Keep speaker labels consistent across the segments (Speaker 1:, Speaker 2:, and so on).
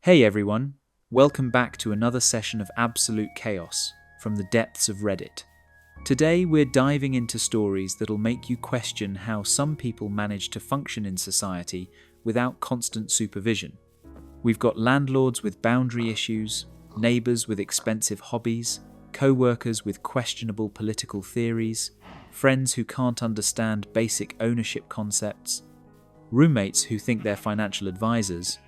Speaker 1: Hey everyone, welcome back to another session of absolute chaos from the depths of Reddit. Today we're diving into stories that'll make you question how some people manage to function in society without constant supervision. We've got landlords with boundary issues, neighbors with expensive hobbies, co-workers with questionable political theories, friends who can't understand basic ownership concepts, roommates who think they're financial advisors,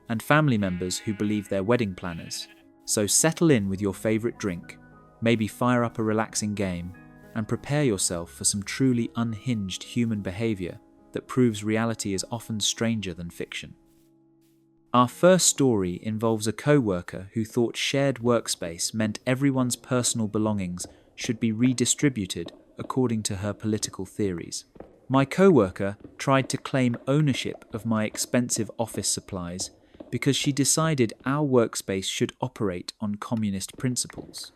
Speaker 1: and family members who believe they're wedding planners. So settle in with your favorite drink, maybe fire up a relaxing game, and prepare yourself for some truly unhinged human behavior that proves reality is often stranger than fiction. Our first story involves a co-worker who thought shared workspace meant everyone's personal belongings should be redistributed according to her political theories. My co-worker tried to claim ownership of my expensive office supplies because she decided our workspace should operate on communist principles.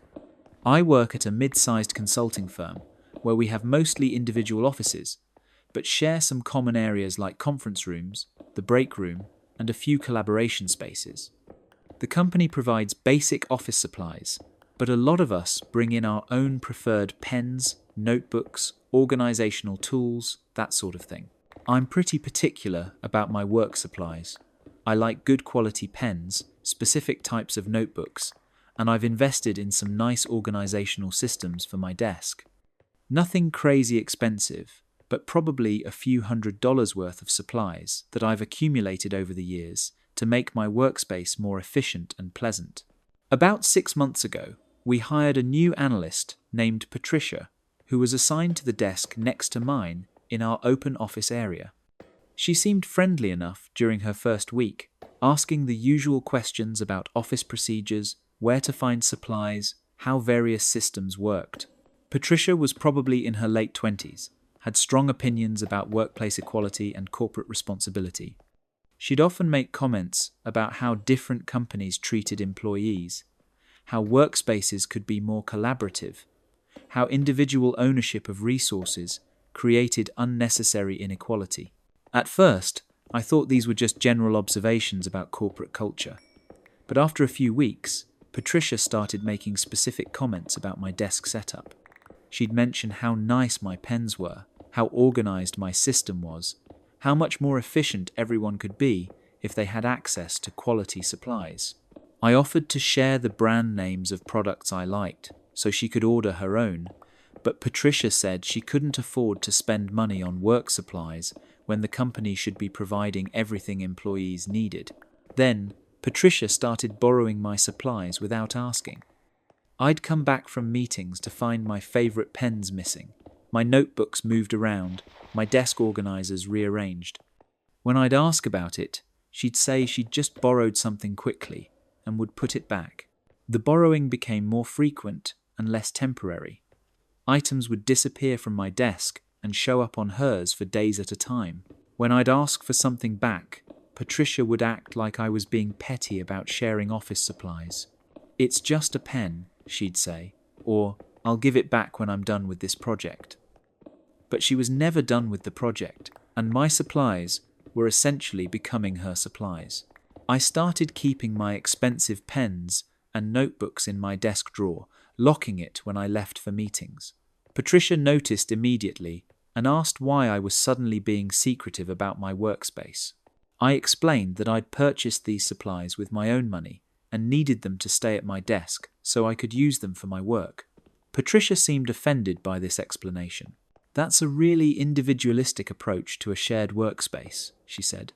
Speaker 1: I work at a mid-sized consulting firm where we have mostly individual offices, but share some common areas like conference rooms, the break room, and a few collaboration spaces. The company provides basic office supplies, but a lot of us bring in our own preferred pens, notebooks, organizational tools, that sort of thing. I'm pretty particular about my work supplies. I like good quality pens, specific types of notebooks, and I've invested in some nice organizational systems for my desk. Nothing crazy expensive, but probably a few $100s worth of supplies that I've accumulated over the years to make my workspace more efficient and pleasant. About 6 months ago, we hired a new analyst named Patricia, who was assigned to the desk next to mine in our open office area. She seemed friendly enough during her first week, asking the usual questions about office procedures, where to find supplies, how various systems worked. Patricia was probably in her late 20s, had strong opinions about workplace equality and corporate responsibility. She'd often make comments about how different companies treated employees, how workspaces could be more collaborative, how individual ownership of resources created unnecessary inequality. At first, I thought these were just general observations about corporate culture. But after a few weeks, Patricia started making specific comments about my desk setup. She'd mention how nice my pens were, how organized my system was, how much more efficient everyone could be if they had access to quality supplies. I offered to share the brand names of products I liked, so she could order her own, but Patricia said she couldn't afford to spend money on work supplies when the company should be providing everything employees needed. Then, Patricia started borrowing my supplies without asking. I'd come back from meetings to find my favorite pens missing, my notebooks moved around, my desk organizers rearranged. When I'd ask about it, she'd say she'd just borrowed something quickly and would put it back. The borrowing became more frequent and less temporary. Items would disappear from my desk and show up on hers for days at a time. When I'd ask for something back, Patricia would act like I was being petty about sharing office supplies. "It's just a pen," she'd say, or "I'll give it back when I'm done with this project." But she was never done with the project, and my supplies were essentially becoming her supplies. I started keeping my expensive pens and notebooks in my desk drawer, locking it when I left for meetings. Patricia noticed immediately and asked why I was suddenly being secretive about my workspace. I explained that I'd purchased these supplies with my own money and needed them to stay at my desk so I could use them for my work. Patricia seemed offended by this explanation. "That's a really individualistic approach to a shared workspace," she said.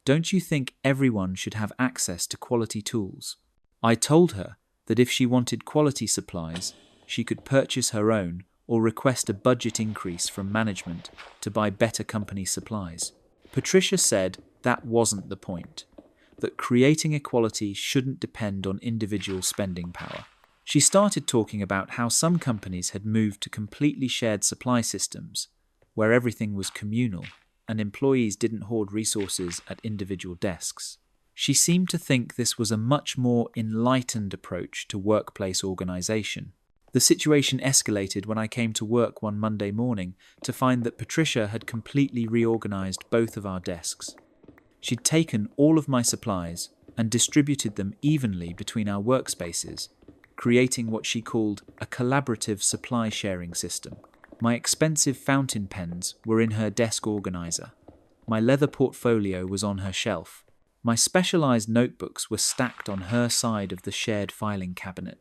Speaker 1: "Don't you think everyone should have access to quality tools?" I told her that if she wanted quality supplies, she could purchase her own or request a budget increase from management to buy better company supplies. Patricia said that wasn't the point, that creating equality shouldn't depend on individual spending power. She started talking about how some companies had moved to completely shared supply systems, where everything was communal and employees didn't hoard resources at individual desks. She seemed to think this was a much more enlightened approach to workplace organization. The situation escalated when I came to work one Monday morning to find that Patricia had completely reorganized both of our desks. She'd taken all of my supplies and distributed them evenly between our workspaces, creating what she called a collaborative supply sharing system. My expensive fountain pens were in her desk organizer. My leather portfolio was on her shelf. My specialized notebooks were stacked on her side of the shared filing cabinet.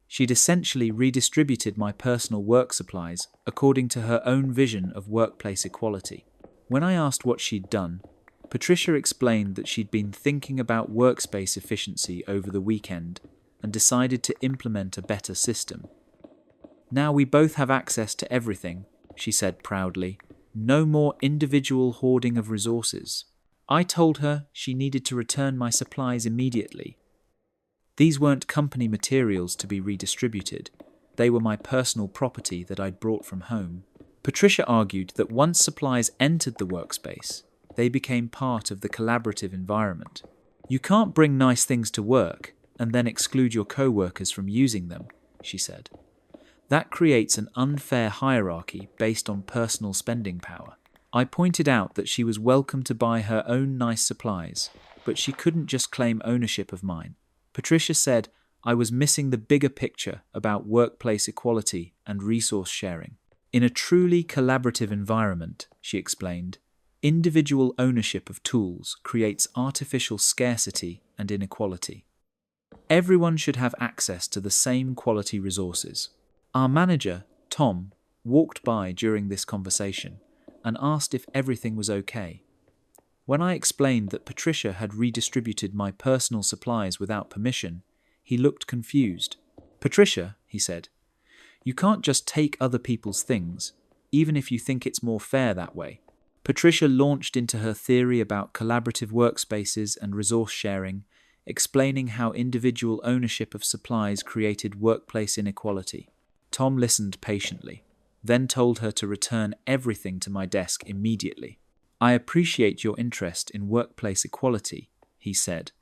Speaker 1: She'd essentially redistributed my personal work supplies according to her own vision of workplace equality. When I asked what she'd done, Patricia explained that she'd been thinking about workspace efficiency over the weekend and decided to implement a better system. "Now we both have access to everything," she said proudly. "No more individual hoarding of resources." I told her she needed to return my supplies immediately. These weren't company materials to be redistributed. They were my personal property that I'd brought from home. Patricia argued that once supplies entered the workspace, they became part of the collaborative environment. "You can't bring nice things to work and then exclude your co-workers from using them," she said. "That creates an unfair hierarchy based on personal spending power." I pointed out that she was welcome to buy her own nice supplies, but she couldn't just claim ownership of mine. Patricia said I was missing the bigger picture about workplace equality and resource sharing. "In a truly collaborative environment," she explained, "individual ownership of tools creates artificial scarcity and inequality. Everyone should have access to the same quality resources." Our manager, Tom, walked by during this conversation and asked if everything was okay. When I explained that Patricia had redistributed my personal supplies without permission, he looked confused. "Patricia," he said, "you can't just take other people's things, even if you think it's more fair that way." Patricia launched into her theory about collaborative workspaces and resource sharing, explaining how individual ownership of supplies created workplace inequality. Tom listened patiently, then told her to return everything to my desk immediately. "I appreciate your interest in workplace equality," he said,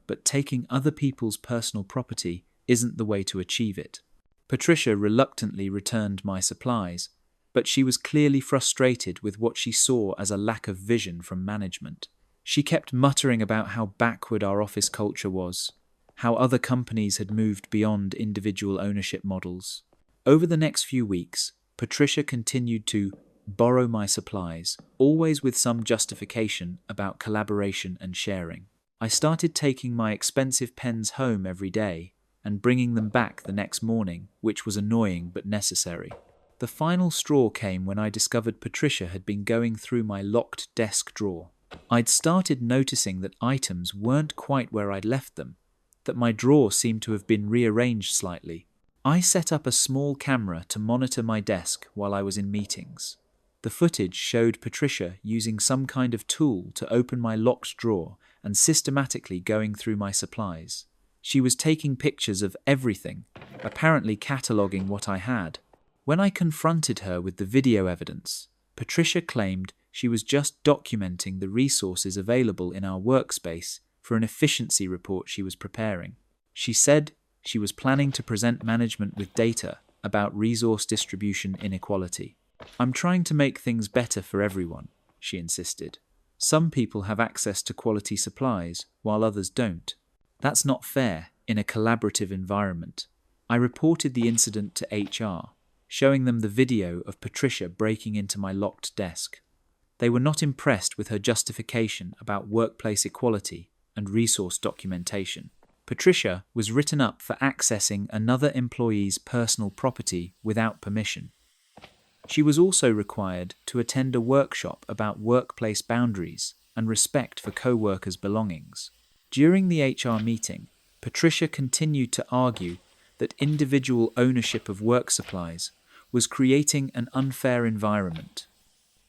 Speaker 1: "but taking other people's personal property isn't the way to achieve it." Patricia reluctantly returned my supplies, but she was clearly frustrated with what she saw as a lack of vision from management. She kept muttering about how backward our office culture was, how other companies had moved beyond individual ownership models. Over the next few weeks, Patricia continued to borrow my supplies, always with some justification about collaboration and sharing. I started taking my expensive pens home every day and bringing them back the next morning, which was annoying but necessary. The final straw came when I discovered Patricia had been going through my locked desk drawer. I'd started noticing that items weren't quite where I'd left them, that my drawer seemed to have been rearranged slightly. I set up a small camera to monitor my desk while I was in meetings. The footage showed Patricia using some kind of tool to open my locked drawer and systematically going through my supplies. She was taking pictures of everything, apparently cataloguing what I had. When I confronted her with the video evidence, Patricia claimed she was just documenting the resources available in our workspace for an efficiency report she was preparing. She said she was planning to present management with data about resource distribution inequality. "I'm trying to make things better for everyone," she insisted. "Some people have access to quality supplies, while others don't. That's not fair in a collaborative environment." I reported the incident to HR, showing them the video of Patricia breaking into my locked desk. They were not impressed with her justification about workplace equality and resource documentation. Patricia was written up for accessing another employee's personal property without permission. She was also required to attend a workshop about workplace boundaries and respect for co-workers' belongings. During the HR meeting, Patricia continued to argue that individual ownership of work supplies was creating an unfair environment.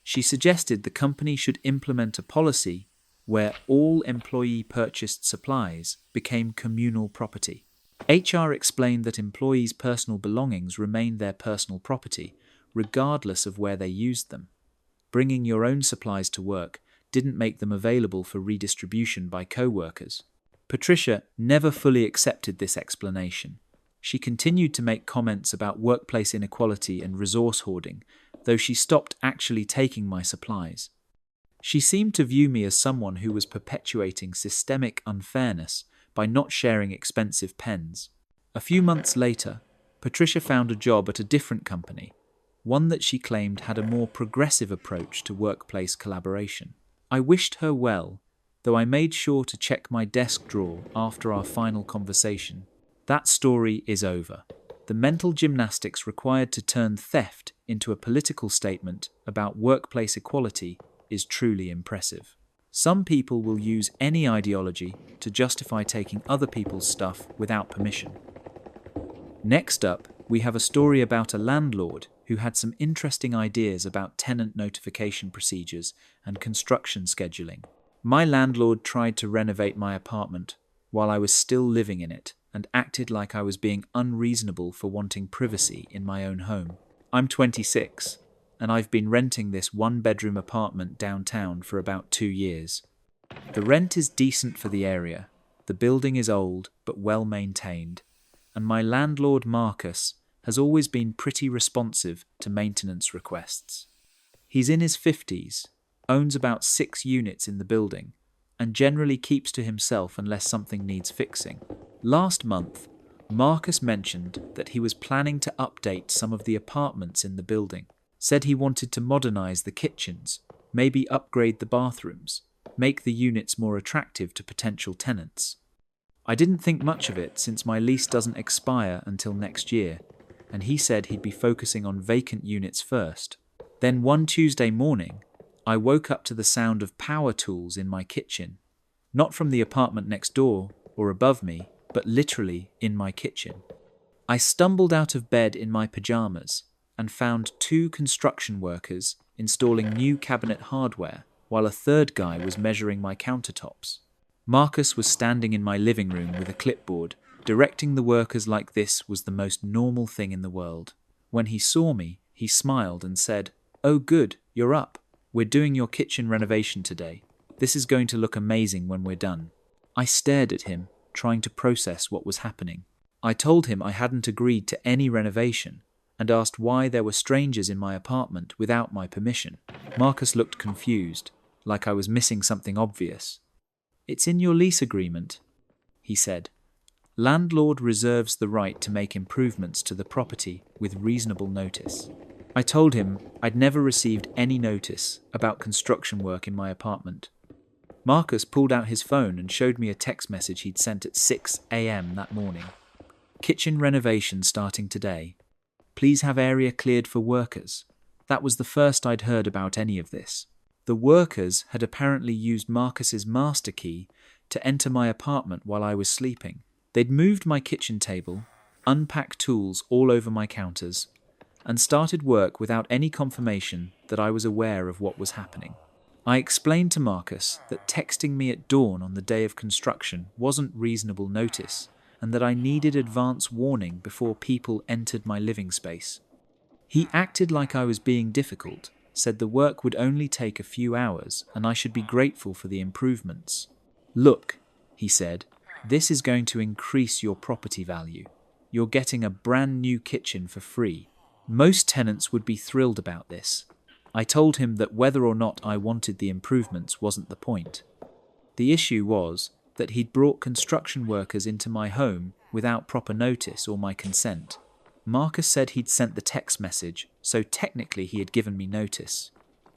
Speaker 1: She suggested the company should implement a policy where all employee-purchased supplies became communal property. HR explained that employees' personal belongings remained their personal property, regardless of where they used them. Bringing your own supplies to work didn't make them available for redistribution by co-workers. Patricia never fully accepted this explanation. She continued to make comments about workplace inequality and resource hoarding, though she stopped actually taking my supplies. She seemed to view me as someone who was perpetuating systemic unfairness by not sharing expensive pens. A few months later, Patricia found a job at a different company, one that she claimed had a more progressive approach to workplace collaboration. I wished her well, though I made sure to check my desk drawer after our final conversation. That story is over. The mental gymnastics required to turn theft into a political statement about workplace equality is truly impressive. Some people will use any ideology to justify taking other people's stuff without permission. Next up, we have a story about a landlord who had some interesting ideas about tenant notification procedures and construction scheduling. My landlord tried to renovate my apartment while I was still living in it and acted like I was being unreasonable for wanting privacy in my own home. I'm 26, and I've been renting this one-bedroom apartment downtown for about 2 years. The rent is decent for the area, the building is old but well maintained, and my landlord Marcus has always been pretty responsive to maintenance requests. He's in his 50s, owns about 6 units in the building, and generally keeps to himself unless something needs fixing. Last month, Marcus mentioned that he was planning to update some of the apartments in the building, said he wanted to modernize the kitchens, maybe upgrade the bathrooms, make the units more attractive to potential tenants. I didn't think much of it since my lease doesn't expire until next year, and he said he'd be focusing on vacant units first. Then one Tuesday morning, I woke up to the sound of power tools in my kitchen, not from the apartment next door or above me, but literally in my kitchen. I stumbled out of bed in my pajamas and found 2 construction workers installing new cabinet hardware while a third guy was measuring my countertops. Marcus was standing in my living room with a clipboard, directing the workers like this was the most normal thing in the world. When he saw me, he smiled and said, "Oh good, you're up. We're doing your kitchen renovation today. This is going to look amazing when we're done." I stared at him, trying to process what was happening. I told him I hadn't agreed to any renovation and asked why there were strangers in my apartment without my permission. Marcus looked confused, like I was missing something obvious. "It's in your lease agreement," he said. "Landlord reserves the right to make improvements to the property with reasonable notice." I told him I'd never received any notice about construction work in my apartment. Marcus pulled out his phone and showed me a text message he'd sent at 6 a.m. that morning. "Kitchen renovation starting today. Please have area cleared for workers." That was the first I'd heard about any of this. The workers had apparently used Marcus's master key to enter my apartment while I was sleeping. They'd moved my kitchen table, unpacked tools all over my counters, and started work without any confirmation that I was aware of what was happening. I explained to Marcus that texting me at dawn on the day of construction wasn't reasonable notice, and that I needed advance warning before people entered my living space. He acted like I was being difficult, said the work would only take a few hours and I should be grateful for the improvements. "Look," he said, "this is going to increase your property value. You're getting a brand new kitchen for free. Most tenants would be thrilled about this." I told him that whether or not I wanted the improvements wasn't the point. The issue was that he'd brought construction workers into my home without proper notice or my consent. Marcus said he'd sent the text message, so technically he had given me notice.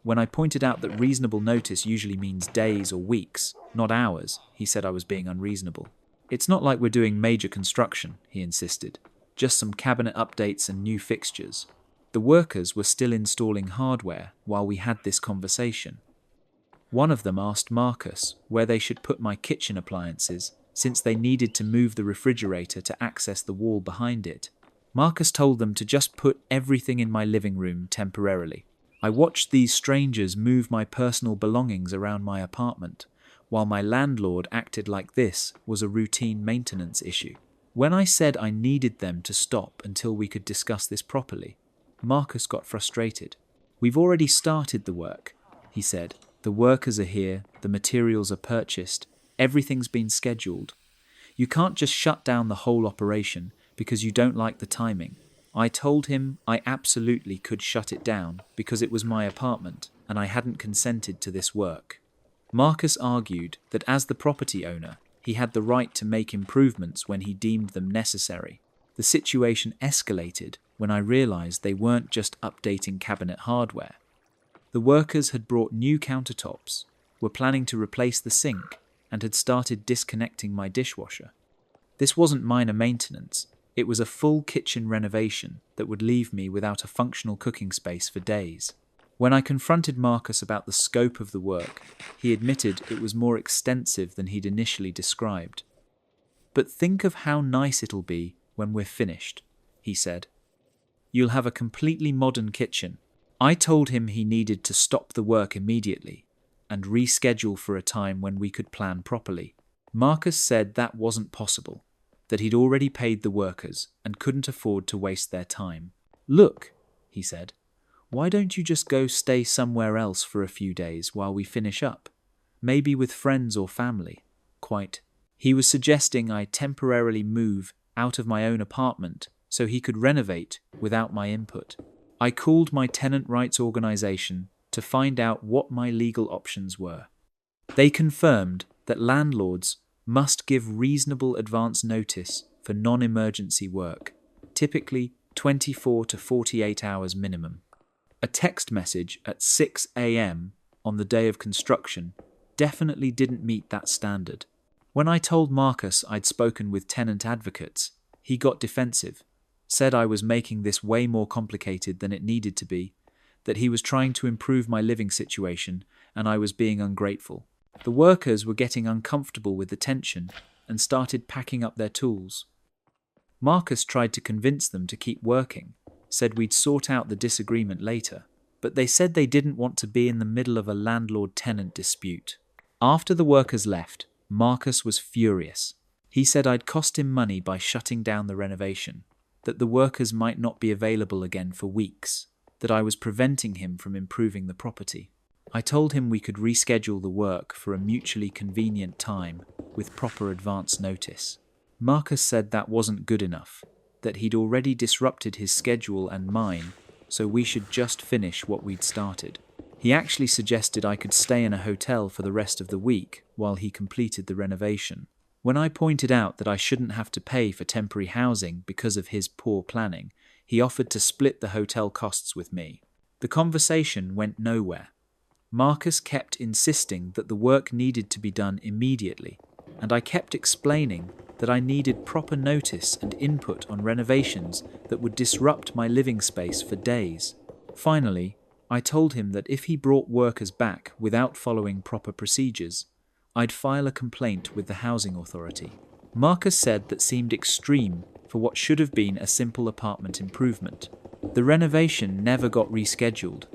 Speaker 1: When I pointed out that reasonable notice usually means days or weeks, not hours, he said I was being unreasonable. "It's not like we're doing major construction," he insisted. "Just some cabinet updates and new fixtures." The workers were still installing hardware while we had this conversation. One of them asked Marcus where they should put my kitchen appliances, since they needed to move the refrigerator to access the wall behind it. Marcus told them to just put everything in my living room temporarily. I watched these strangers move my personal belongings around my apartment, while my landlord acted like this was a routine maintenance issue. When I said I needed them to stop until we could discuss this properly, Marcus got frustrated. "We've already started the work," he said. "The workers are here, the materials are purchased, everything's been scheduled. You can't just shut down the whole operation because you don't like the timing. I told him I absolutely could shut it down because it was my apartment and I hadn't consented to this work. Marcus argued that as the property owner, he had the right to make improvements when he deemed them necessary. The situation escalated when I realized they weren't just updating cabinet hardware. The workers had brought new countertops, were planning to replace the sink, and had started disconnecting my dishwasher. This wasn't minor maintenance, it was a full kitchen renovation that would leave me without a functional cooking space for days. When I confronted Marcus about the scope of the work, he admitted it was more extensive than he'd initially described. "But think of how nice it'll be when we're finished," he said. "You'll have a completely modern kitchen." I told him he needed to stop the work immediately and reschedule for a time when we could plan properly. Marcus said that wasn't possible, that he'd already paid the workers and couldn't afford to waste their time. "Look," he said, "why don't you just go stay somewhere else for a few days while we finish up? Maybe with friends or family." He was suggesting I temporarily move out of my own apartment so he could renovate without my input. I called my tenant rights organization to find out what my legal options were. They confirmed that landlords must give reasonable advance notice for non-emergency work, typically 24 to 48 hours minimum. A text message at 6 a.m. on the day of construction definitely didn't meet that standard. When I told Marcus I'd spoken with tenant advocates, he got defensive, said I was making this way more complicated than it needed to be, that he was trying to improve my living situation and I was being ungrateful. The workers were getting uncomfortable with the tension and started packing up their tools. Marcus tried to convince them to keep working, said we'd sort out the disagreement later, but they said they didn't want to be in the middle of a landlord-tenant dispute. After the workers left, Marcus was furious. He said I'd cost him money by shutting down the renovation, that the workers might not be available again for weeks, that I was preventing him from improving the property. I told him we could reschedule the work for a mutually convenient time with proper advance notice. Marcus said that wasn't good enough, that he'd already disrupted his schedule and mine, so we should just finish what we'd started. He actually suggested I could stay in a hotel for the rest of the week while he completed the renovation. When I pointed out that I shouldn't have to pay for temporary housing because of his poor planning, he offered to split the hotel costs with me. The conversation went nowhere. Marcus kept insisting that the work needed to be done immediately, and I kept explaining that I needed proper notice and input on renovations that would disrupt my living space for days. Finally, I told him that if he brought workers back without following proper procedures, I'd file a complaint with the housing authority. Marcus said that seemed extreme for what should have been a simple apartment improvement. The renovation never got rescheduled.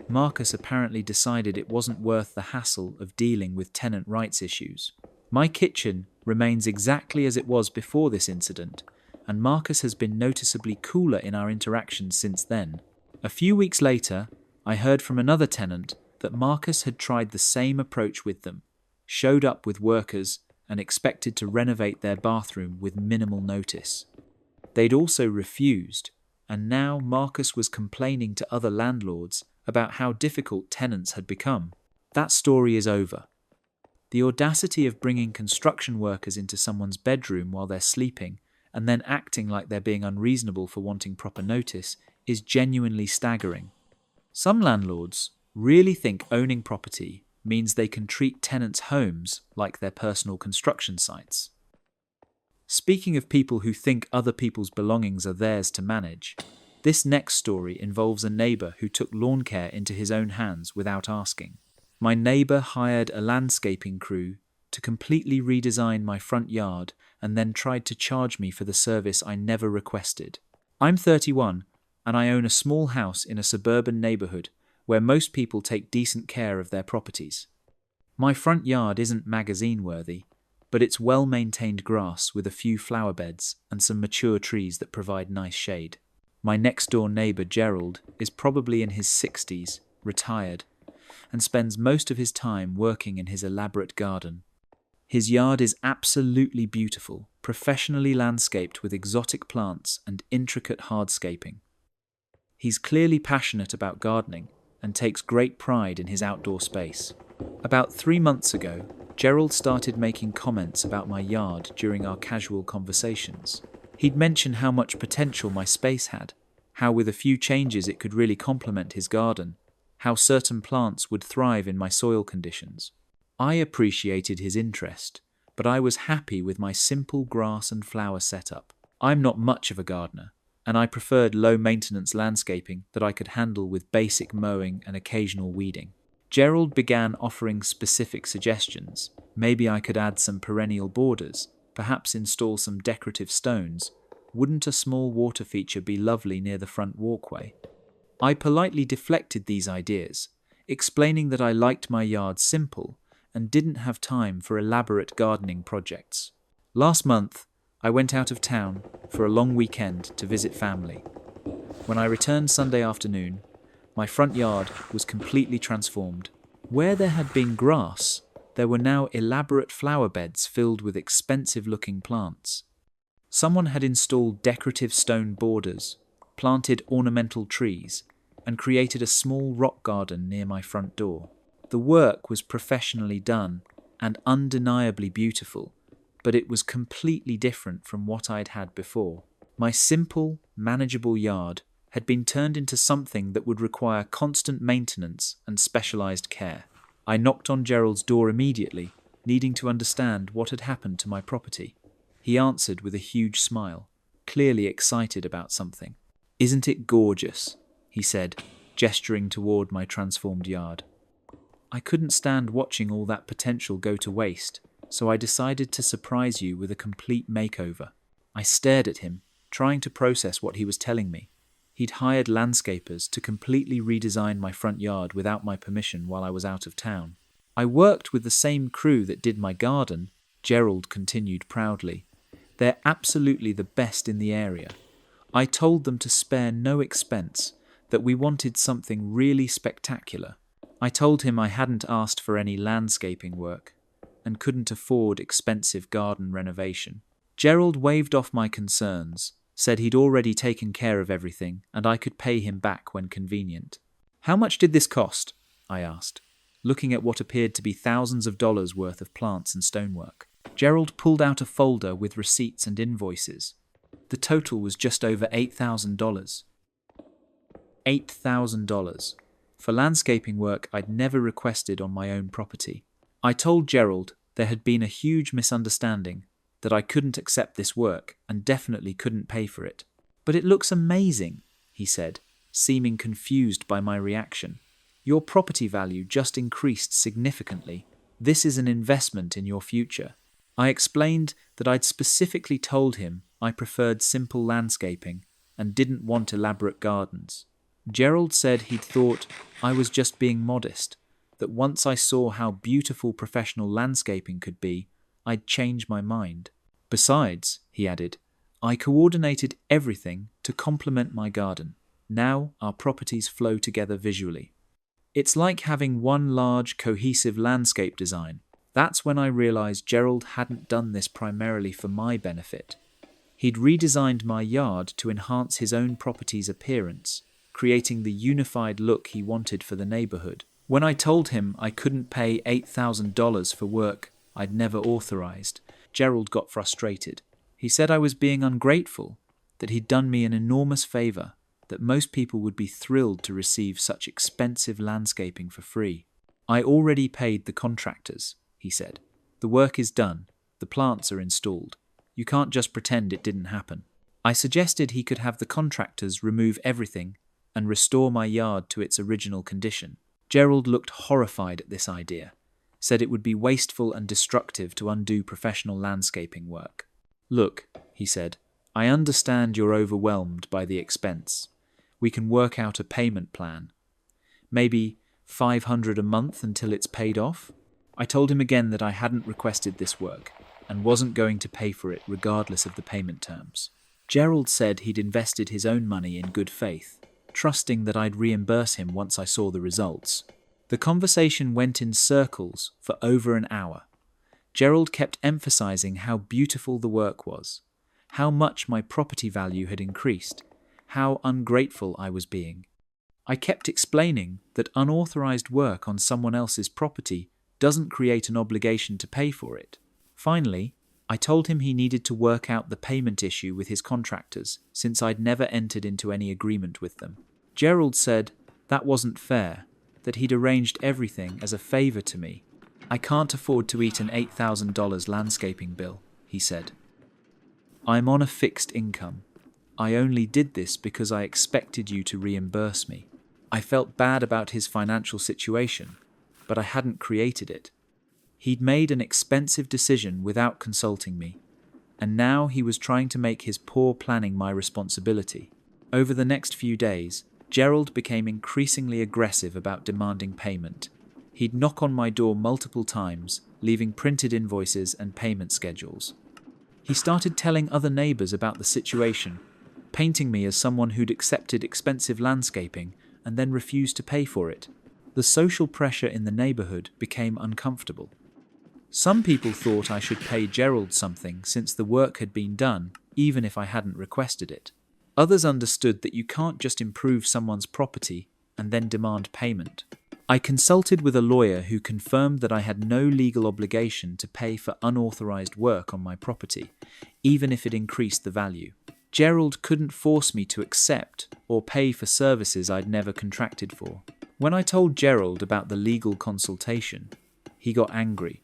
Speaker 1: Marcus apparently decided it wasn't worth the hassle of dealing with tenant rights issues. My kitchen remains exactly as it was before this incident, and Marcus has been noticeably cooler in our interactions since then. A few weeks later, I heard from another tenant that Marcus had tried the same approach with them, showed up with workers and expected to renovate their bathroom with minimal notice. They'd also refused, and now Marcus was complaining to other landlords about how difficult tenants had become. That story is over. The audacity of bringing construction workers into someone's bedroom while they're sleeping and then acting like they're being unreasonable for wanting proper notice is genuinely staggering. Some landlords really think owning property means they can treat tenants' homes like their personal construction sites. Speaking of people who think other people's belongings are theirs to manage, this next story involves a neighbour who took lawn care into his own hands without asking. My neighbour hired a landscaping crew to completely redesign my front yard and then tried to charge me for the service I never requested. I'm 31 and I own a small house in a suburban neighbourhood where most people take decent care of their properties. My front yard isn't magazine-worthy, but it's well-maintained grass with a few flower beds and some mature trees that provide nice shade. My next-door neighbour, Gerald, is probably in his 60s, retired, and spends most of his time working in his elaborate garden. His yard is absolutely beautiful, professionally landscaped with exotic plants and intricate hardscaping. He's clearly passionate about gardening and takes great pride in his outdoor space. About 3 months ago, Gerald started making comments about my yard during our casual conversations. He'd mentioned how much potential my space had, how with a few changes it could really complement his garden, how certain plants would thrive in my soil conditions. I appreciated his interest, but I was happy with my simple grass and flower setup. I'm not much of a gardener, and I preferred low-maintenance landscaping that I could handle with basic mowing and occasional weeding. Gerald began offering specific suggestions. Maybe I could add some perennial borders, perhaps install some decorative stones. Wouldn't a small water feature be lovely near the front walkway? I politely deflected these ideas, explaining that I liked my yard simple and didn't have time for elaborate gardening projects. Last month, I went out of town for a long weekend to visit family. When I returned Sunday afternoon, my front yard was completely transformed. Where there had been grass, there were now elaborate flower beds filled with expensive-looking plants. Someone had installed decorative stone borders, planted ornamental trees, and created a small rock garden near my front door. The work was professionally done and undeniably beautiful, but it was completely different from what I'd had before. My simple, manageable yard had been turned into something that would require constant maintenance and specialized care. I knocked on Gerald's door immediately, needing to understand what had happened to my property. He answered with a huge smile, clearly excited about something. "Isn't it gorgeous?" he said, gesturing toward my transformed yard. I couldn't stand watching all that potential go to waste, so I decided to surprise you with a complete makeover. I stared at him, trying to process what he was telling me. He'd hired landscapers to completely redesign my front yard without my permission while I was out of town. "I worked with the same crew that did my garden," Gerald continued proudly. "They're absolutely the best in the area. I told them to spare no expense, that we wanted something really spectacular. I told him I hadn't asked for any landscaping work and couldn't afford expensive garden renovation. Gerald waved off my concerns, said he'd already taken care of everything and I could pay him back when convenient. "How much did this cost?" I asked, looking at what appeared to be thousands of dollars worth of plants and stonework. Gerald pulled out a folder with receipts and invoices. The total was just over $8,000. $8,000 for landscaping work I'd never requested on my own property. I told Gerald there had been a huge misunderstanding, that I couldn't accept this work and definitely couldn't pay for it. "But it looks amazing," he said, seeming confused by my reaction. "Your property value just increased significantly. This is an investment in your future." I explained that I'd specifically told him I preferred simple landscaping and didn't want elaborate gardens. Gerald said he'd thought I was just being modest, that once I saw how beautiful professional landscaping could be, I'd change my mind. "Besides," he added, "I coordinated everything to complement my garden. Now our properties flow together visually. It's like having one large, cohesive landscape design." That's when I realized Gerald hadn't done this primarily for my benefit. He'd redesigned my yard to enhance his own property's appearance, creating the unified look he wanted for the neighborhood. When I told him I couldn't pay $8,000 for work I'd never authorized, Gerald got frustrated. He said I was being ungrateful, that he'd done me an enormous favor, that most people would be thrilled to receive such expensive landscaping for free. "I already paid the contractors," he said. "The work is done. The plants are installed. You can't just pretend it didn't happen." I suggested he could have the contractors remove everything and restore my yard to its original condition. Gerald looked horrified at this idea, said it would be wasteful and destructive to undo professional landscaping work. "Look," he said, "I understand you're overwhelmed by the expense. We can work out a payment plan. Maybe $500 a month until it's paid off?" I told him again that I hadn't requested this work and wasn't going to pay for it regardless of the payment terms. Gerald said he'd invested his own money in good faith, trusting that I'd reimburse him once I saw the results. The conversation went in circles for over an hour. Gerald kept emphasizing how beautiful the work was, how much my property value had increased, how ungrateful I was being. I kept explaining that unauthorized work on someone else's property doesn't create an obligation to pay for it. Finally, I told him he needed to work out the payment issue with his contractors, since I'd never entered into any agreement with them. Gerald said that wasn't fair, that he'd arranged everything as a favor to me. "I can't afford to eat an $8,000 landscaping bill," he said. "I'm on a fixed income. I only did this because I expected you to reimburse me." I felt bad about his financial situation, but I hadn't created it. He'd made an expensive decision without consulting me, and now he was trying to make his poor planning my responsibility. Over the next few days, Gerald became increasingly aggressive about demanding payment. He'd knock on my door multiple times, leaving printed invoices and payment schedules. He started telling other neighbors about the situation, painting me as someone who'd accepted expensive landscaping and then refused to pay for it. The social pressure in the neighborhood became uncomfortable. Some people thought I should pay Gerald something since the work had been done, even if I hadn't requested it. Others understood that you can't just improve someone's property and then demand payment. I consulted with a lawyer who confirmed that I had no legal obligation to pay for unauthorized work on my property, even if it increased the value. Gerald couldn't force me to accept or pay for services I'd never contracted for. When I told Gerald about the legal consultation, he got angry,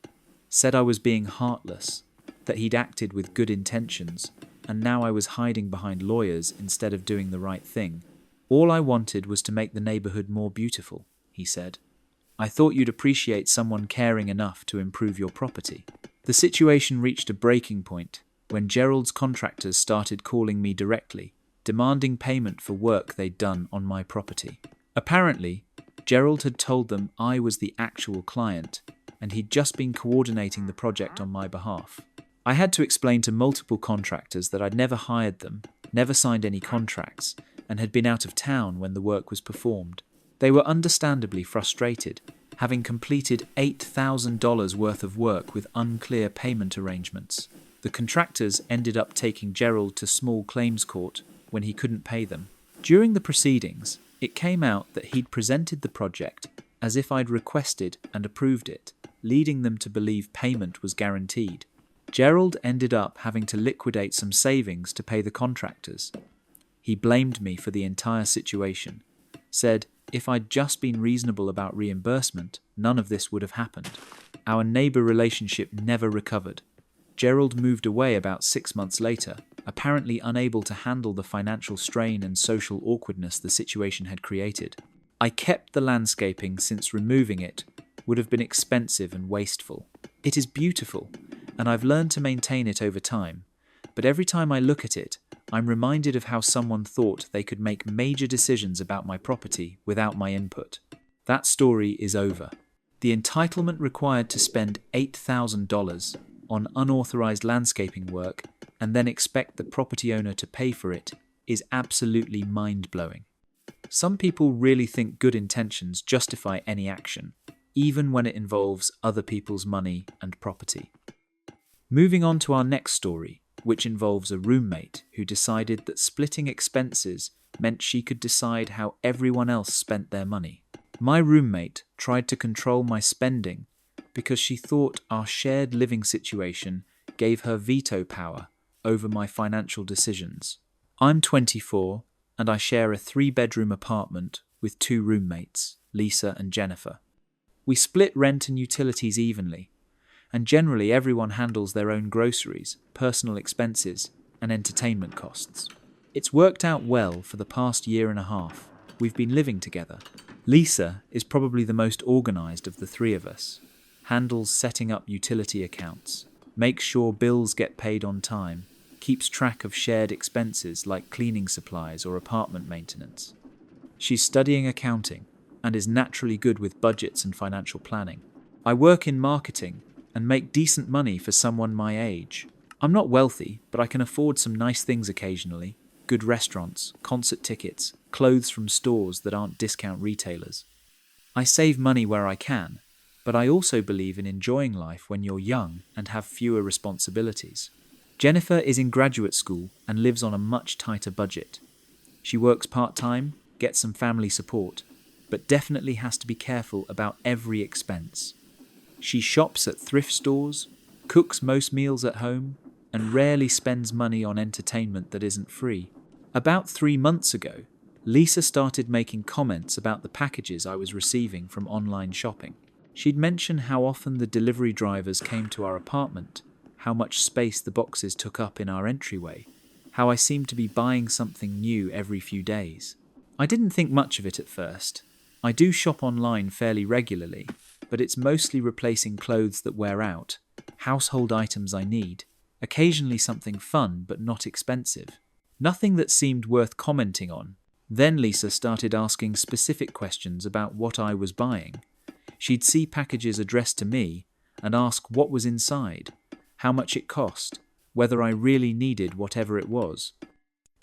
Speaker 1: said I was being heartless, that he'd acted with good intentions, and now I was hiding behind lawyers instead of doing the right thing. "All I wanted was to make the neighborhood more beautiful," he said. "I thought you'd appreciate someone caring enough to improve your property." The situation reached a breaking point when Gerald's contractors started calling me directly, demanding payment for work they'd done on my property. Apparently, Gerald had told them I was the actual client, and he'd just been coordinating the project on my behalf. I had to explain to multiple contractors that I'd never hired them, never signed any contracts, and had been out of town when the work was performed. They were understandably frustrated, having completed $8,000 worth of work with unclear payment arrangements. The contractors ended up taking Gerald to small claims court when he couldn't pay them. During the proceedings, it came out that he'd presented the project as if I'd requested and approved it, leading them to believe payment was guaranteed. Gerald ended up having to liquidate some savings to pay the contractors. He blamed me for the entire situation, said if I'd just been reasonable about reimbursement, none of this would have happened. Our neighbor relationship never recovered. Gerald moved away about 6 months later, apparently unable to handle the financial strain and social awkwardness the situation had created. I kept the landscaping since removing it would have been expensive and wasteful. It is beautiful, and I've learned to maintain it over time, but every time I look at it, I'm reminded of how someone thought they could make major decisions about my property without my input. That story is over. The entitlement required to spend $8,000 on unauthorized landscaping work and then expect the property owner to pay for it is absolutely mind-blowing. Some people really think good intentions justify any action, even when it involves other people's money and property. Moving on to our next story, which involves a roommate who decided that splitting expenses meant she could decide how everyone else spent their money. My roommate tried to control my spending because she thought our shared living situation gave her veto power over my financial decisions. I'm 24 and I share a 3-bedroom apartment with 2 roommates, Lisa and Jennifer. We split rent and utilities evenly, and generally everyone handles their own groceries, personal expenses, and entertainment costs. It's worked out well for the past 1.5 years. We've been living together. Lisa is probably the most organized of the 3 of us, handles setting up utility accounts, makes sure bills get paid on time, keeps track of shared expenses like cleaning supplies or apartment maintenance. She's studying accounting and is naturally good with budgets and financial planning. I work in marketing and make decent money for someone my age. I'm not wealthy, but I can afford some nice things occasionally, good restaurants, concert tickets, clothes from stores that aren't discount retailers. I save money where I can, but I also believe in enjoying life when you're young and have fewer responsibilities. Jennifer is in graduate school and lives on a much tighter budget. She works part-time, gets some family support, but definitely has to be careful about every expense. She shops at thrift stores, cooks most meals at home, and rarely spends money on entertainment that isn't free. About 3 months ago, Lisa started making comments about the packages I was receiving from online shopping. She'd mentioned how often the delivery drivers came to our apartment, how much space the boxes took up in our entryway, how I seemed to be buying something new every few days. I didn't think much of it at first. I do shop online fairly regularly, but it's mostly replacing clothes that wear out, household items I need, occasionally something fun but not expensive. Nothing that seemed worth commenting on. Then Lisa started asking specific questions about what I was buying. She'd see packages addressed to me and ask what was inside, how much it cost, whether I really needed whatever it was.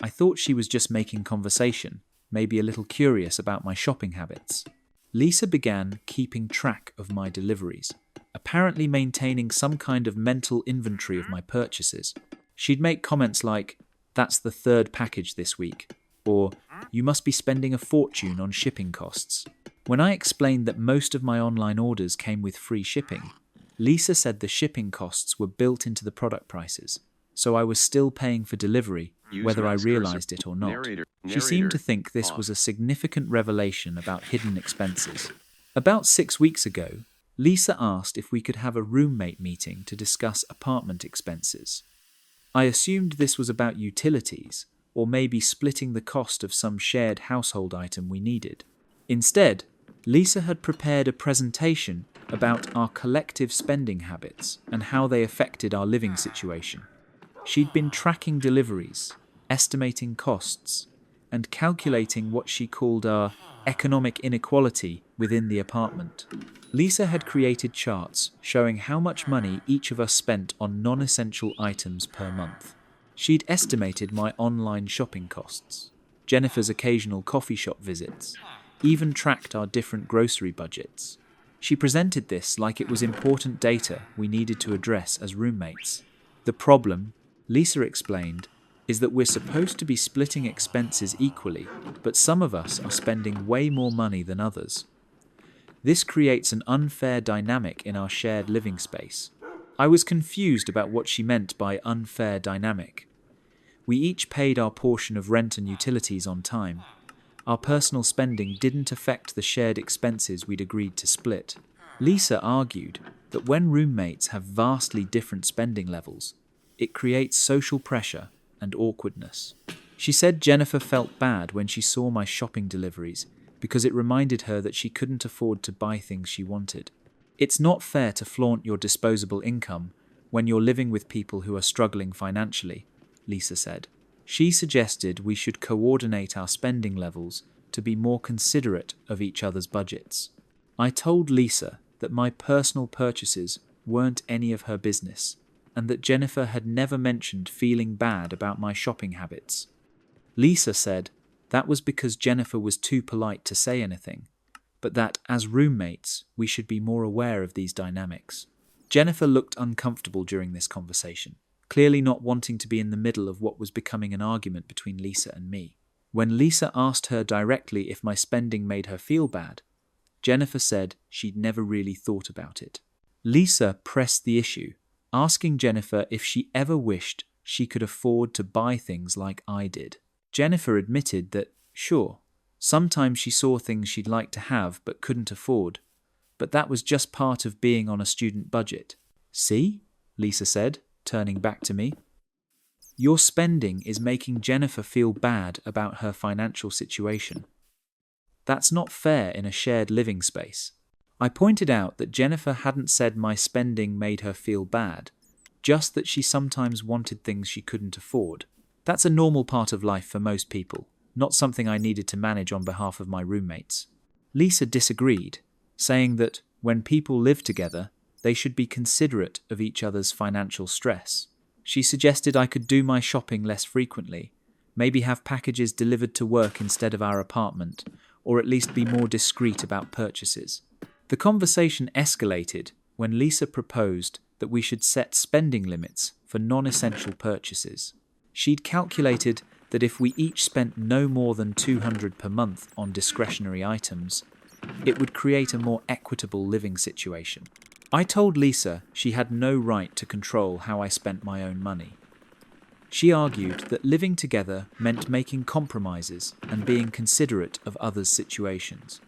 Speaker 1: I thought she was just making conversation, maybe a little curious about my shopping habits. Lisa began keeping track of my deliveries, apparently maintaining some kind of mental inventory of my purchases. She'd make comments like, "That's the third package this week," or "You must be spending a fortune on shipping costs." When I explained that most of my online orders came with free shipping, Lisa said the shipping costs were built into the product prices, so I was still paying for delivery, whether I realized it or not. She seemed to think this was a significant revelation about hidden expenses. About 6 weeks ago, Lisa asked if we could have a roommate meeting to discuss apartment expenses. I assumed this was about utilities, or maybe splitting the cost of some shared household item we needed. Instead, Lisa had prepared a presentation about our collective spending habits and how they affected our living situation. She'd been tracking deliveries, estimating costs, and calculating what she called our economic inequality within the apartment. Lisa had created charts showing how much money each of us spent on non-essential items per month. She'd estimated my online shopping costs, Jennifer's occasional coffee shop visits, even tracked our different grocery budgets. She presented this like it was important data we needed to address as roommates. The problem, Lisa explained, is that we're supposed to be splitting expenses equally, but some of us are spending way more money than others. This creates an unfair dynamic in our shared living space. I was confused about what she meant by unfair dynamic. We each paid our portion of rent and utilities on time. Our personal spending didn't affect the shared expenses we'd agreed to split. Lisa argued that when roommates have vastly different spending levels, it creates social pressure and awkwardness. She said Jennifer felt bad when she saw my shopping deliveries because it reminded her that she couldn't afford to buy things she wanted. It's not fair to flaunt your disposable income when you're living with people who are struggling financially, Lisa said. She suggested we should coordinate our spending levels to be more considerate of each other's budgets. I told Lisa that my personal purchases weren't any of her business, and that Jennifer had never mentioned feeling bad about my shopping habits. Lisa said that was because Jennifer was too polite to say anything, but that as roommates we should be more aware of these dynamics. Jennifer looked uncomfortable during this conversation, clearly not wanting to be in the middle of what was becoming an argument between Lisa and me. When Lisa asked her directly if my spending made her feel bad, Jennifer said she'd never really thought about it. Lisa pressed the issue, asking Jennifer if she ever wished she could afford to buy things like I did. Jennifer admitted that, sure, sometimes she saw things she'd like to have but couldn't afford, but that was just part of being on a student budget. "See?" Lisa said, turning back to me. "Your spending is making Jennifer feel bad about her financial situation. That's not fair in a shared living space." I pointed out that Jennifer hadn't said my spending made her feel bad, just that she sometimes wanted things she couldn't afford. That's a normal part of life for most people, not something I needed to manage on behalf of my roommates. Lisa disagreed, saying that when people live together, they should be considerate of each other's financial stress. She suggested I could do my shopping less frequently, maybe have packages delivered to work instead of our apartment, or at least be more discreet about purchases. The conversation escalated when Lisa proposed that we should set spending limits for non-essential purchases. She'd calculated that if we each spent no more than $200 per month on discretionary items, it would create a more equitable living situation. I told Lisa she had no right to control how I spent my own money. She argued that living together meant making compromises and being considerate of others' situations.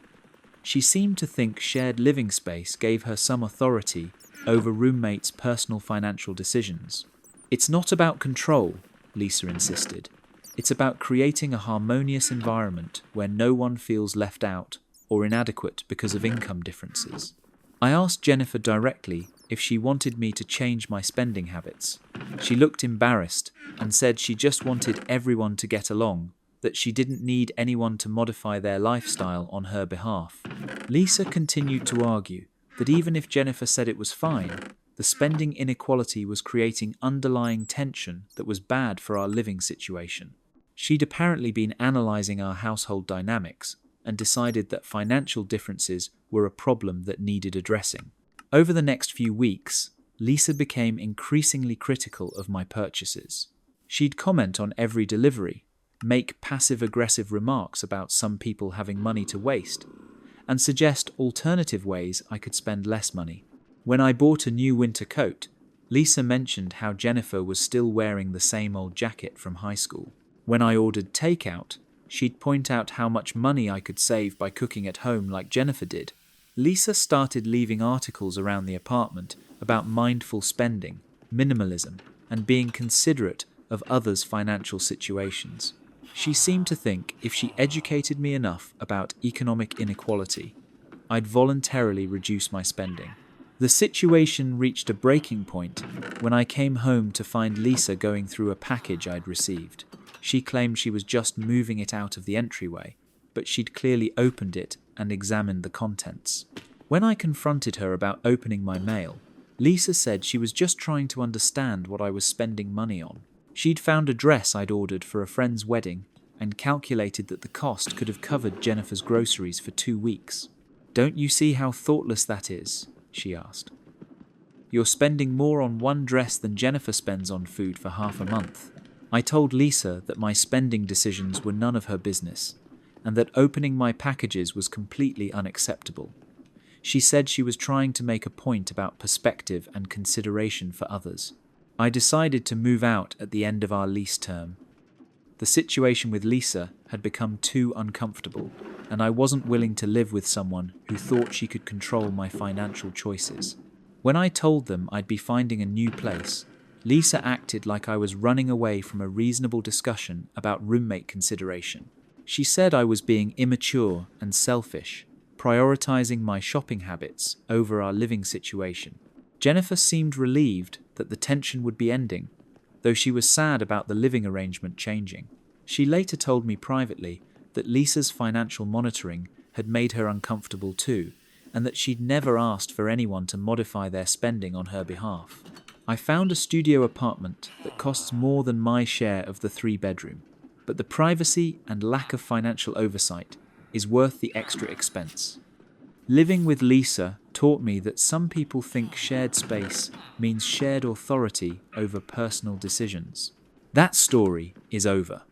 Speaker 1: She seemed to think shared living space gave her some authority over roommates' personal financial decisions. It's not about control, Lisa insisted. It's about creating a harmonious environment where no one feels left out or inadequate because of income differences. I asked Jennifer directly if she wanted me to change my spending habits. She looked embarrassed and said she just wanted everyone to get along, that she didn't need anyone to modify their lifestyle on her behalf. Lisa continued to argue that even if Jennifer said it was fine, the spending inequality was creating underlying tension that was bad for our living situation. She'd apparently been analysing our household dynamics and decided that financial differences were a problem that needed addressing. Over the next few weeks, Lisa became increasingly critical of my purchases. She'd comment on every delivery, make passive-aggressive remarks about some people having money to waste, and suggest alternative ways I could spend less money. When I bought a new winter coat, Lisa mentioned how Jennifer was still wearing the same old jacket from high school. When I ordered takeout, she'd point out how much money I could save by cooking at home like Jennifer did. Lisa started leaving articles around the apartment about mindful spending, minimalism, and being considerate of others' financial situations. She seemed to think if she educated me enough about economic inequality, I'd voluntarily reduce my spending. The situation reached a breaking point when I came home to find Lisa going through a package I'd received. She claimed she was just moving it out of the entryway, but she'd clearly opened it and examined the contents. When I confronted her about opening my mail, Lisa said she was just trying to understand what I was spending money on. She'd found a dress I'd ordered for a friend's wedding and calculated that the cost could have covered Jennifer's groceries for 2 weeks. "Don't you see how thoughtless that is?" she asked. "You're spending more on one dress than Jennifer spends on food for half a month." I told Lisa that my spending decisions were none of her business, and that opening my packages was completely unacceptable. She said she was trying to make a point about perspective and consideration for others. I decided to move out at the end of our lease term. The situation with Lisa had become too uncomfortable, and I wasn't willing to live with someone who thought she could control my financial choices. When I told them I'd be finding a new place, Lisa acted like I was running away from a reasonable discussion about roommate consideration. She said I was being immature and selfish, prioritizing my shopping habits over our living situation. Jennifer seemed relieved that the tension would be ending, though she was sad about the living arrangement changing. She later told me privately that Lisa's financial monitoring had made her uncomfortable too, and that she'd never asked for anyone to modify their spending on her behalf. I found a studio apartment that costs more than my share of the 3-bedroom, but the privacy and lack of financial oversight is worth the extra expense. Living with Lisa taught me that some people think shared space means shared authority over personal decisions. That story is over.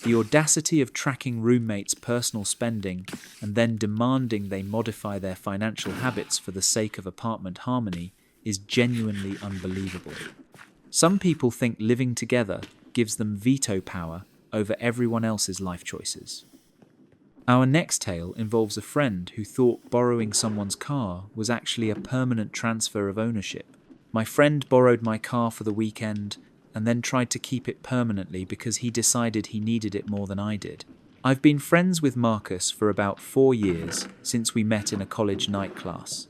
Speaker 1: The audacity of tracking roommates' personal spending and then demanding they modify their financial habits for the sake of apartment harmony is genuinely unbelievable. Some people think living together gives them veto power over everyone else's life choices. Our next tale involves a friend who thought borrowing someone's car was actually a permanent transfer of ownership. My friend borrowed my car for the weekend and then tried to keep it permanently because he decided he needed it more than I did. I've been friends with Marcus for about 4 years since we met in a college night class.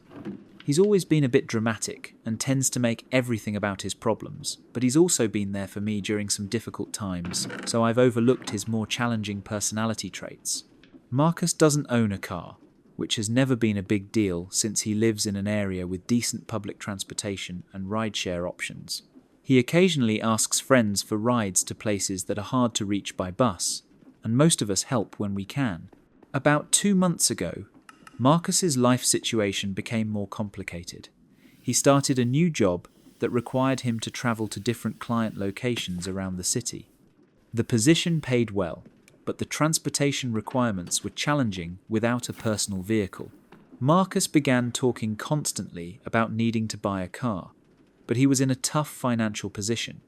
Speaker 1: He's always been a bit dramatic and tends to make everything about his problems, but he's also been there for me during some difficult times, so I've overlooked his more challenging personality traits. Marcus doesn't own a car, which has never been a big deal since he lives in an area with decent public transportation and rideshare options. He occasionally asks friends for rides to places that are hard to reach by bus, and most of us help when we can. About 2 months ago, Marcus's life situation became more complicated. He started a new job that required him to travel to different client locations around the city. The position paid well, but the transportation requirements were challenging without a personal vehicle. Marcus began talking constantly about needing to buy a car, but he was in a tough financial position.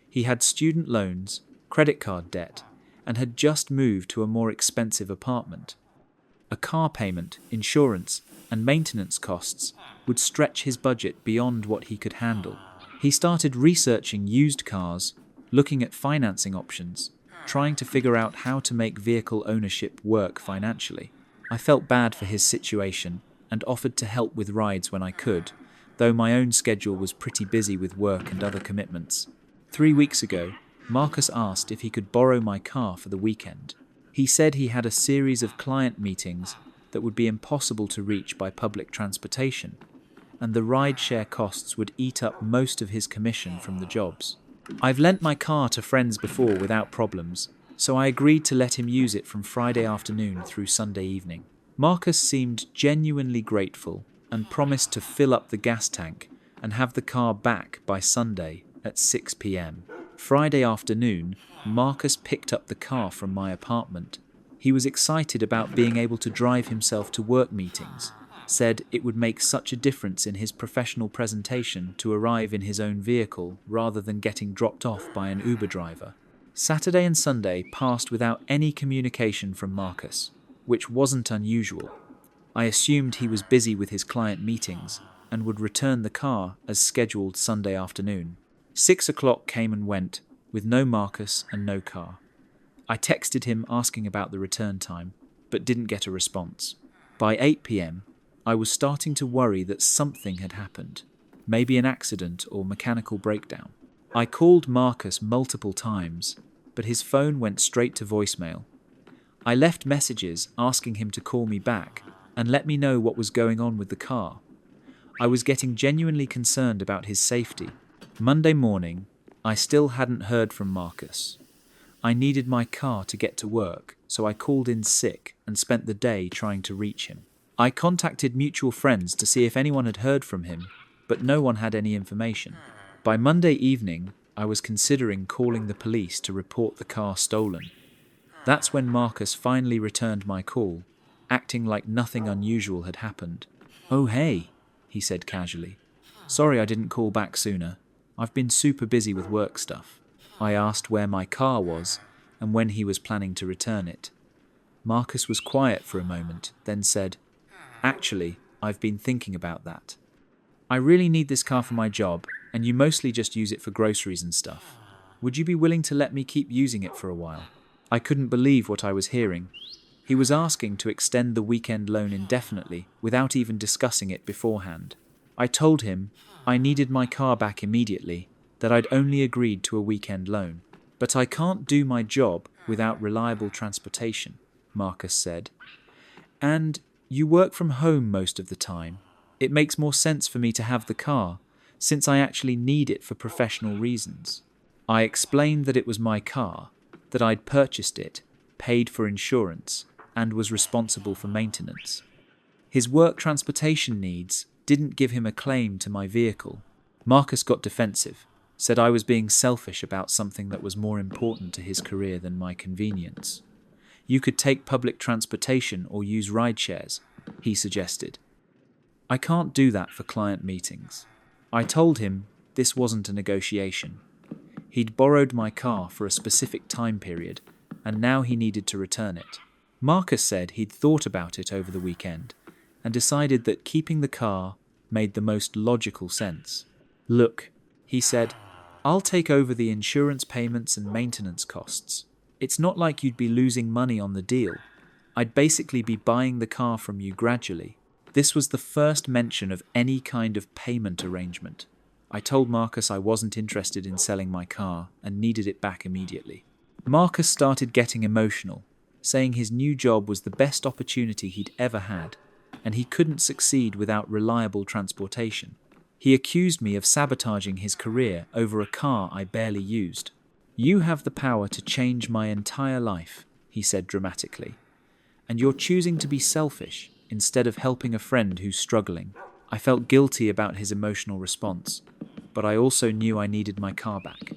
Speaker 1: He had student loans, credit card debt, and had just moved to a more expensive apartment. A car payment, insurance, and maintenance costs would stretch his budget beyond what he could handle. He started researching used cars, looking at financing options, trying to figure out how to make vehicle ownership work financially. I felt bad for his situation and offered to help with rides when I could, though my own schedule was pretty busy with work and other commitments. 3 weeks ago, Marcus asked if he could borrow my car for the weekend. He said he had a series of client meetings that would be impossible to reach by public transportation, and the rideshare costs would eat up most of his commission from the jobs. I've lent my car to friends before without problems, so I agreed to let him use it from Friday afternoon through Sunday evening. Marcus seemed genuinely grateful and promised to fill up the gas tank and have the car back by Sunday at 6 p.m. Friday afternoon, Marcus picked up the car from my apartment. He was excited about being able to drive himself to work meetings, said it would make such a difference in his professional presentation to arrive in his own vehicle rather than getting dropped off by an Uber driver. Saturday and Sunday passed without any communication from Marcus, which wasn't unusual. I assumed he was busy with his client meetings and would return the car as scheduled Sunday afternoon. 6 o'clock came and went, with no Marcus and no car. I texted him asking about the return time, but didn't get a response. By 8 p.m., I was starting to worry that something had happened, maybe an accident or mechanical breakdown. I called Marcus multiple times, but his phone went straight to voicemail. I left messages asking him to call me back and let me know what was going on with the car. I was getting genuinely concerned about his safety. Monday morning, I still hadn't heard from Marcus. I needed my car to get to work, so I called in sick and spent the day trying to reach him. I contacted mutual friends to see if anyone had heard from him, but no one had any information. By Monday evening, I was considering calling the police to report the car stolen. That's when Marcus finally returned my call, acting like nothing unusual had happened. "Oh hey," he said casually. "Sorry I didn't call back sooner. I've been super busy with work stuff." I asked where my car was and when he was planning to return it. Marcus was quiet for a moment, then said, "Actually, I've been thinking about that. I really need this car for my job, and you mostly just use it for groceries and stuff. Would you be willing to let me keep using it for a while?" I couldn't believe what I was hearing. He was asking to extend the weekend loan indefinitely without even discussing it beforehand. I told him I needed my car back immediately, that I'd only agreed to a weekend loan. "But I can't do my job without reliable transportation," Marcus said. "And you work from home most of the time. It makes more sense for me to have the car, since I actually need it for professional reasons." I explained that it was my car, that I'd purchased it, paid for insurance, and was responsible for maintenance. His work transportation needs didn't give him a claim to my vehicle. Marcus got defensive, said I was being selfish about something that was more important to his career than my convenience. "You could take public transportation or use rideshares," he suggested. "I can't do that for client meetings." I told him this wasn't a negotiation. He'd borrowed my car for a specific time period, and now he needed to return it. Marcus said he'd thought about it over the weekend and decided that keeping the car made the most logical sense. "Look," he said, "I'll take over the insurance payments and maintenance costs. It's not like you'd be losing money on the deal. I'd basically be buying the car from you gradually." This was the first mention of any kind of payment arrangement. I told Marcus I wasn't interested in selling my car and needed it back immediately. Marcus started getting emotional, saying his new job was the best opportunity he'd ever had, and he couldn't succeed without reliable transportation. He accused me of sabotaging his career over a car I barely used. "You have the power to change my entire life," he said dramatically, "and you're choosing to be selfish instead of helping a friend who's struggling. I felt guilty about his emotional response, but I also knew I needed my car back.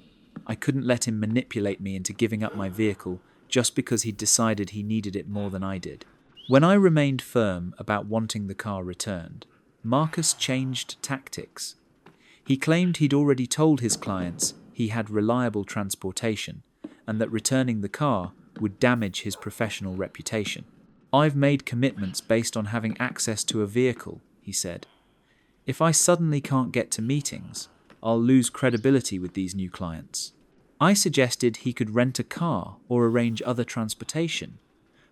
Speaker 1: I couldn't let him manipulate me into giving up my vehicle just because he'd decided he needed it more than I did. When I remained firm about wanting the car returned, Marcus changed tactics. He claimed he'd already told his clients he had reliable transportation and that returning the car would damage his professional reputation. "I've made commitments based on having access to a vehicle," he said. "If I suddenly can't get to meetings, I'll lose credibility with these new clients." I suggested he could rent a car or arrange other transportation,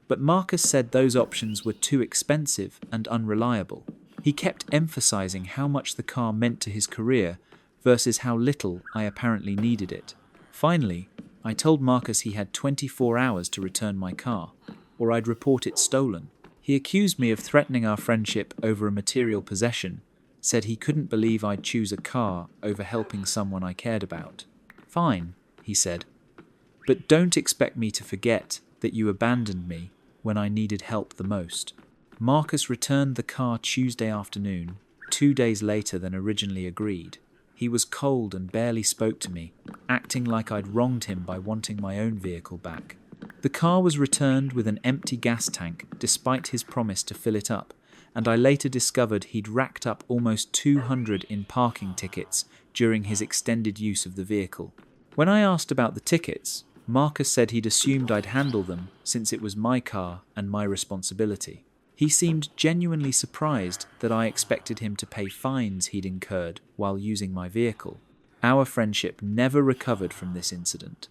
Speaker 1: but Marcus said those options were too expensive and unreliable. He kept emphasizing how much the car meant to his career versus how little I apparently needed it. Finally, I told Marcus he had 24 hours to return my car, or I'd report it stolen. He accused me of threatening our friendship over a material possession, said he couldn't believe I'd choose a car over helping someone I cared about. "Fine," he said, "but don't expect me to forget that you abandoned me when I needed help the most." Marcus returned the car Tuesday afternoon, 2 days later than originally agreed. He was cold and barely spoke to me, acting like I'd wronged him by wanting my own vehicle back. The car was returned with an empty gas tank despite his promise to fill it up, and I later discovered he'd racked up almost 200 in parking tickets during his extended use of the vehicle. When I asked about the tickets, Marcus said he'd assumed I'd handle them since it was my car and my responsibility. He seemed genuinely surprised that I expected him to pay fines he'd incurred while using my vehicle. Our friendship never recovered from this incident.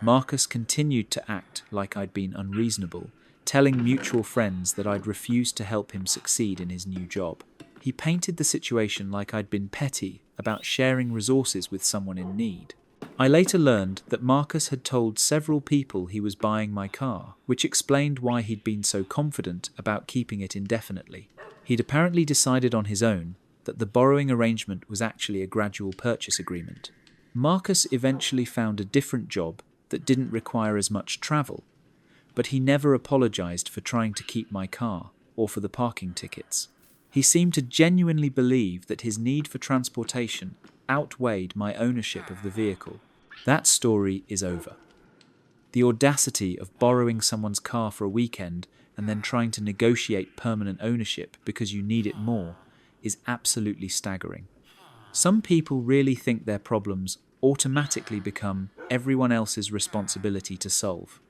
Speaker 1: Marcus continued to act like I'd been unreasonable, telling mutual friends that I'd refused to help him succeed in his new job. He painted the situation like I'd been petty about sharing resources with someone in need. I later learned that Marcus had told several people he was buying my car, which explained why he'd been so confident about keeping it indefinitely. He'd apparently decided on his own that the borrowing arrangement was actually a gradual purchase agreement. Marcus eventually found a different job that didn't require as much travel, but he never apologized for trying to keep my car or for the parking tickets. He seemed to genuinely believe that his need for transportation outweighed my ownership of the vehicle. That story is over. The audacity of borrowing someone's car for a weekend and then trying to negotiate permanent ownership because you need it more is absolutely staggering. Some people really think their problems automatically become everyone else's responsibility to solve.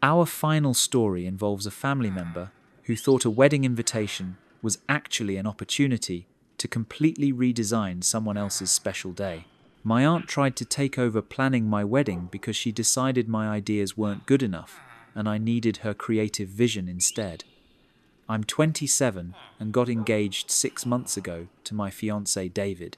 Speaker 1: Our final story involves a family member who thought a wedding invitation was actually an opportunity to completely redesign someone else's special day. My aunt tried to take over planning my wedding because she decided my ideas weren't good enough and I needed her creative vision instead. I'm 27 and got engaged 6 months ago to my fiancé David.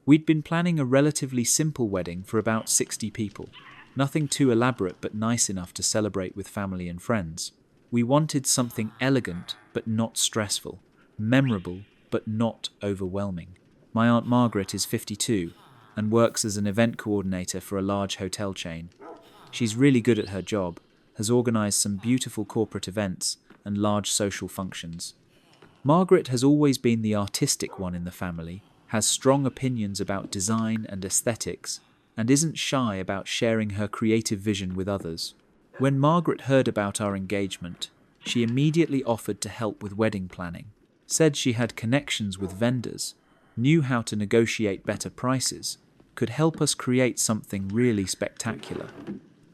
Speaker 1: We'd been planning a relatively simple wedding for about 60 people. Nothing too elaborate but nice enough to celebrate with family and friends. We wanted something elegant but not stressful, memorable but not overwhelming. My Aunt Margaret is 52 and works as an event coordinator for a large hotel chain. She's really good at her job, has organised some beautiful corporate events and large social functions. Margaret has always been the artistic one in the family, has strong opinions about design and aesthetics, and isn't shy about sharing her creative vision with others. When Margaret heard about our engagement, she immediately offered to help with wedding planning, said she had connections with vendors, knew how to negotiate better prices, could help us create something really spectacular.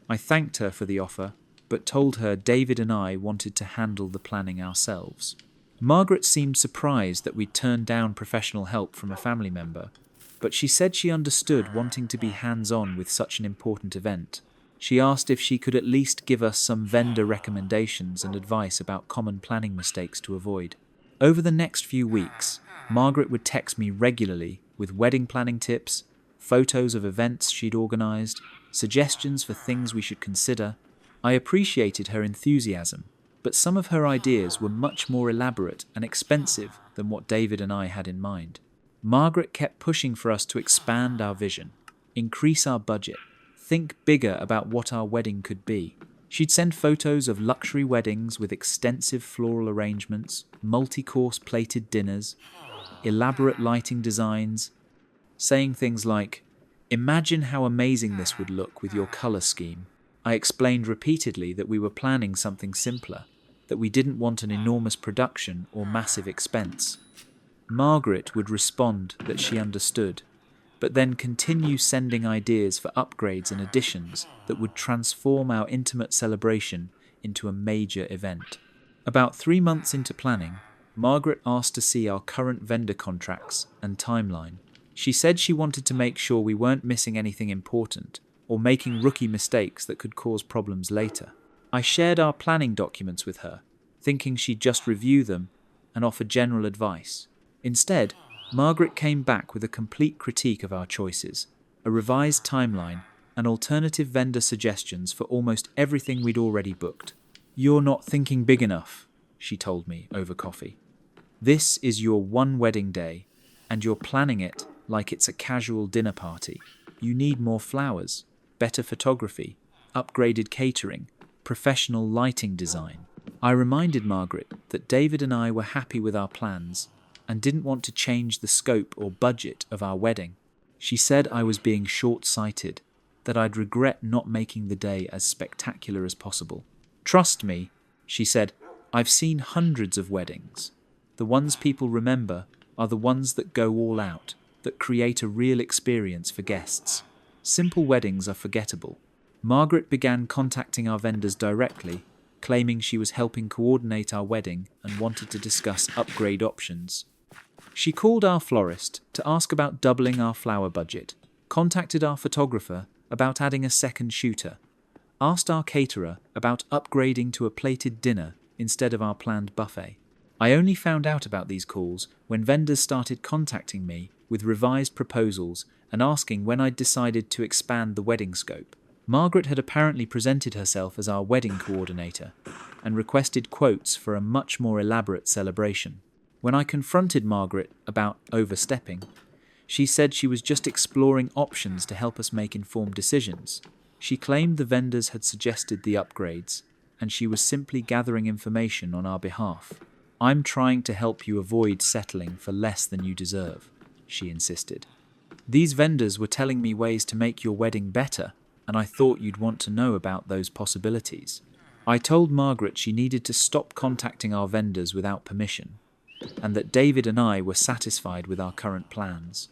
Speaker 1: I thanked her for the offer, but told her David and I wanted to handle the planning ourselves. Margaret seemed surprised that we'd turned down professional help from a family member, but she said she understood wanting to be hands-on with such an important event. She asked if she could at least give us some vendor recommendations and advice about common planning mistakes to avoid. Over the next few weeks, Margaret would text me regularly with wedding planning tips, photos of events she'd organised, suggestions for things we should consider. I appreciated her enthusiasm, but some of her ideas were much more elaborate and expensive than what David and I had in mind. Margaret kept pushing for us to expand our vision, increase our budget, think bigger about what our wedding could be. She'd send photos of luxury weddings with extensive floral arrangements, multi-course plated dinners, elaborate lighting designs, saying things like, "Imagine how amazing this would look with your color scheme." I explained repeatedly that we were planning something simpler, that we didn't want an enormous production or massive expense. Margaret would respond that she understood, but then continue sending ideas for upgrades and additions that would transform our intimate celebration into a major event. About 3 months into planning, Margaret asked to see our current vendor contracts and timeline. She said she wanted to make sure we weren't missing anything important or making rookie mistakes that could cause problems later. I shared our planning documents with her, thinking she'd just review them and offer general advice. Instead, Margaret came back with a complete critique of our choices, a revised timeline, and alternative vendor suggestions for almost everything we'd already booked. "You're not thinking big enough," she told me over coffee. "This is your one wedding day, and you're planning it like it's a casual dinner party. You need more flowers, better photography, upgraded catering, professional lighting design." I reminded Margaret that David and I were happy with our plans and didn't want to change the scope or budget of our wedding. She said I was being short-sighted, that I'd regret not making the day as spectacular as possible. "Trust me," she said, "I've seen hundreds of weddings. The ones people remember are the ones that go all out, that create a real experience for guests. Simple weddings are forgettable." Margaret began contacting our vendors directly, claiming she was helping coordinate our wedding and wanted to discuss upgrade options. She called our florist to ask about doubling our flower budget, contacted our photographer about adding a second shooter, asked our caterer about upgrading to a plated dinner instead of our planned buffet. I only found out about these calls when vendors started contacting me with revised proposals and asking when I'd decided to expand the wedding scope. Margaret had apparently presented herself as our wedding coordinator and requested quotes for a much more elaborate celebration. When I confronted Margaret about overstepping, she said she was just exploring options to help us make informed decisions. She claimed the vendors had suggested the upgrades, and she was simply gathering information on our behalf. "I'm trying to help you avoid settling for less than you deserve," she insisted. "These vendors were telling me ways to make your wedding better, and I thought you'd want to know about those possibilities." I told Margaret she needed to stop contacting our vendors without permission, and that David and I were satisfied with our current plans.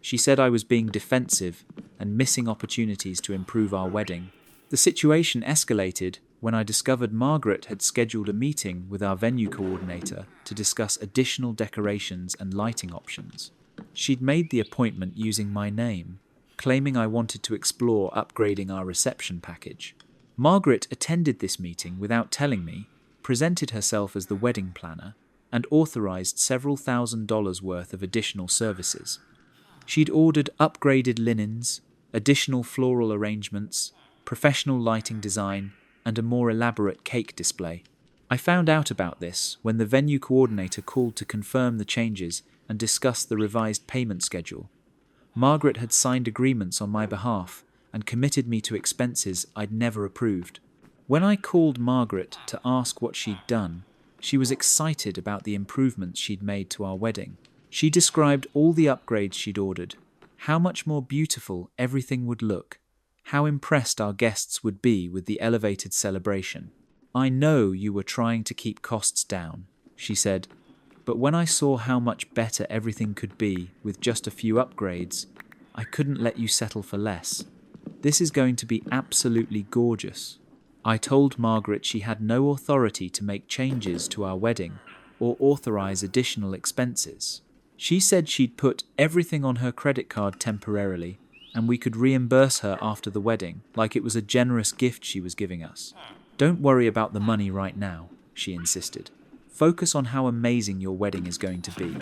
Speaker 1: She said I was being defensive and missing opportunities to improve our wedding. The situation escalated when I discovered Margaret had scheduled a meeting with our venue coordinator to discuss additional decorations and lighting options. She'd made the appointment using my name, claiming I wanted to explore upgrading our reception package. Margaret attended this meeting without telling me, presented herself as the wedding planner, and authorized several $1,000s worth of additional services. She'd ordered upgraded linens, additional floral arrangements, professional lighting design, and a more elaborate cake display. I found out about this when the venue coordinator called to confirm the changes and discuss the revised payment schedule. Margaret had signed agreements on my behalf and committed me to expenses I'd never approved. When I called Margaret to ask what she'd done, she was excited about the improvements she'd made to our wedding. She described all the upgrades she'd ordered, how much more beautiful everything would look, how impressed our guests would be with the elevated celebration. "I know you were trying to keep costs down," she said, "but when I saw how much better everything could be with just a few upgrades, I couldn't let you settle for less. This is going to be absolutely gorgeous." I told Margaret she had no authority to make changes to our wedding or authorize additional expenses. She said she'd put everything on her credit card temporarily and we could reimburse her after the wedding, like it was a generous gift she was giving us. "Don't worry about the money right now," she insisted. "Focus on how amazing your wedding is going to be.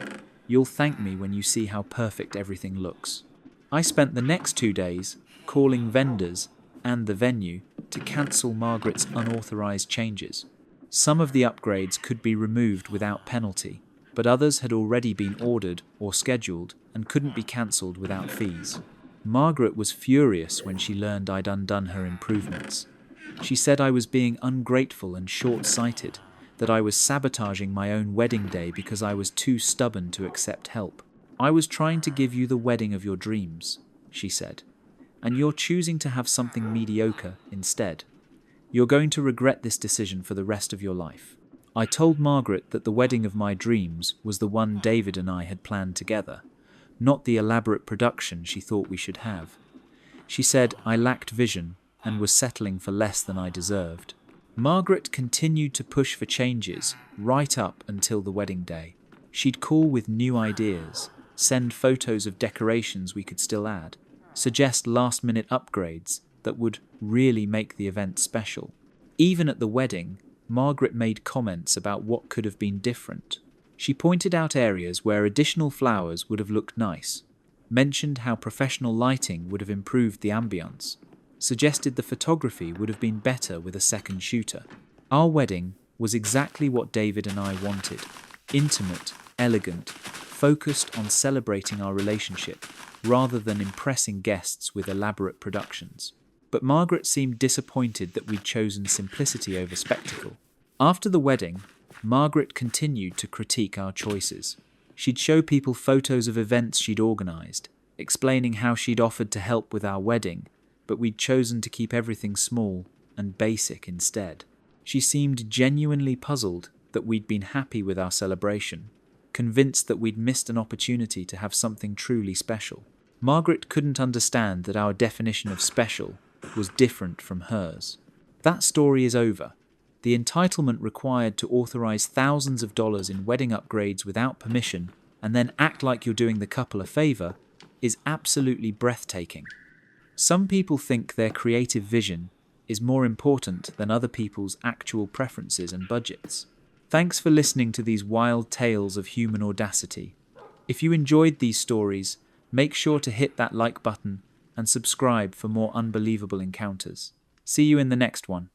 Speaker 1: You'll thank me when you see how perfect everything looks." I spent the next 2 days calling vendors and the venue to cancel Margaret's unauthorized changes. Some of the upgrades could be removed without penalty, but others had already been ordered or scheduled and couldn't be cancelled without fees. Margaret was furious when she learned I'd undone her improvements. She said I was being ungrateful and short-sighted, that I was sabotaging my own wedding day because I was too stubborn to accept help. "I was trying to give you the wedding of your dreams," she said, "and you're choosing to have something mediocre instead. You're going to regret this decision for the rest of your life." I told Margaret that the wedding of my dreams was the one David and I had planned together, not the elaborate production she thought we should have. She said I lacked vision and was settling for less than I deserved. Margaret continued to push for changes right up until the wedding day. She'd call with new ideas, send photos of decorations we could still add, suggest last-minute upgrades that would really make the event special. Even at the wedding, Margaret made comments about what could have been different. She pointed out areas where additional flowers would have looked nice, mentioned how professional lighting would have improved the ambience, suggested the photography would have been better with a second shooter. Our wedding was exactly what David and I wanted: intimate, elegant, focused on celebrating our relationship rather than impressing guests with elaborate productions. But Margaret seemed disappointed that we'd chosen simplicity over spectacle. After the wedding, Margaret continued to critique our choices. She'd show people photos of events she'd organised, explaining how she'd offered to help with our wedding, but we'd chosen to keep everything small and basic instead. She seemed genuinely puzzled that we'd been happy with our celebration, convinced that we'd missed an opportunity to have something truly special. Margaret couldn't understand that our definition of special was different from hers. That story is over. The entitlement required to authorize thousands of dollars in wedding upgrades without permission and then act like you're doing the couple a favor is absolutely breathtaking. Some people think their creative vision is more important than other people's actual preferences and budgets. Thanks for listening to these wild tales of human audacity. If you enjoyed these stories, make sure to hit that like button and subscribe for more unbelievable encounters. See you in the next one.